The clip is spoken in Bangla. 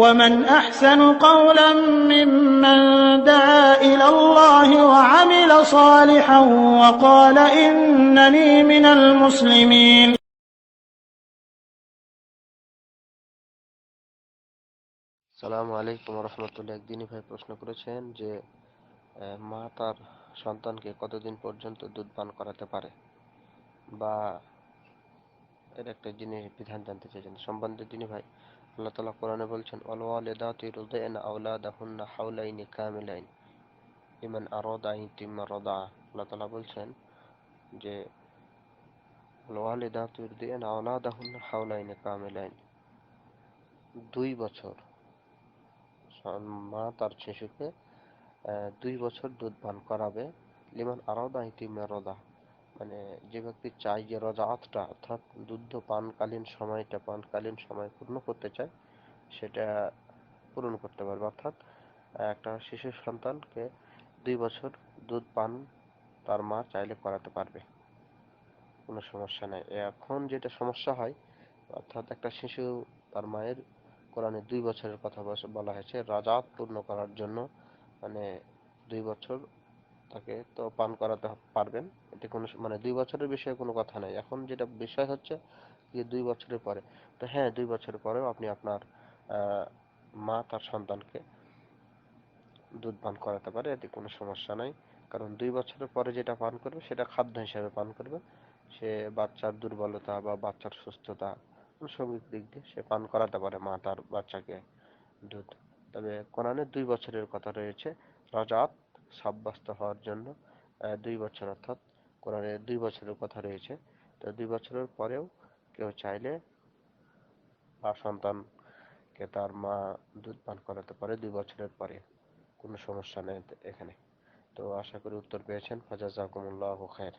ومن أحسن قولا ممن دعا إلى الله وعمل صالحا وقال إنني من المسلمين. সালামু আলাইকুম রহমতুল্লাহ। একদিনই ভাই প্রশ্ন করেছেন যে মা তার সন্তানকে কতদিন পর্যন্ত দুধ পান করাতে পারে, বা এর একটা জিনিস বিধান জানতে চেয়েছেন সম্বন্ধে। তিনি ভাই, আল্লাহ তাআলা কোরআনে বলছেন, ওয়াল ওয়ালিদাতু ইরদি'না আওলাদাহুন্না হাওলাইনি কামিলাইন লিমান আরাদা আন ইউতিম্মা রাদা'a। আল্লাহ তাআলা বলছেন যে ওয়াল ওয়ালিদাতু ইরদি'না আওলাদাহুন্না হাওলাইনি কামিলাইন, 2 বছর মা তার শিশুকে 2 বছর দুধ পান করাবে। লিমান আরাদা ইতিমা রদা, মানে যে ব্যক্তি চায় যে রজাআতটা অর্থাৎ দুধ পানকালীন সময় পূর্ণ করতে চায়, সেটা পূরণ করতে পারবে। অর্থাৎ একটা শিশু সন্তানকে 2 বছর দুধ পান তার মা চাইলে করাতে পারবে, কোনো সমস্যা নেই। এখন যেটা সমস্যা হয়, অর্থাৎ একটা শিশু তার মায়ের, কোরআনে 2 বছরের কথা বলা হয়েছে রাজাত পূর্ণ করার জন্য, মানে 2 বছর তাকে তো পান করাতে পারবেন। এতে কোনো মানে 2 বছরের বিষয়ে কোনো কথা নাই। এখন যেটা বিষয় হচ্ছে যে 2 বছরের পরে, তো হ্যাঁ 2 বছরের পরেও আপনি আপনার মা তার সন্তানকে দুধ পান করাতে পারে, এতে কোনো সমস্যা নাই। কারণ 2 বছরের পরে যেটা পান করবে সেটা খাদ্য হিসেবে পান করবে। সে বাচ্চার দুর্বলতা বা বাচ্চার সুস্থতা, আনুষঙ্গিক দিক দিয়ে সে পান করাতে পারে মা তার বাচ্চাকে দুধ। তবে কোরআনে 2 বছরের কথা রয়েছে রাজাত সাব্যস্ত হওয়ার জন্য। 2 বছর অর্থাৎ কোরআনে 2 বছরের কথা রয়েছে। তো 2 বছরের পরেও কেউ চাইলে বা সন্তানকে তার মা দুধ পান করাতে পারে 2 বছরের পরে, কোনো সমস্যা নেই এখানে। তো আশা করি উত্তর পেয়েছেন। ফাজাজাকুমুল্লাহু খায়র।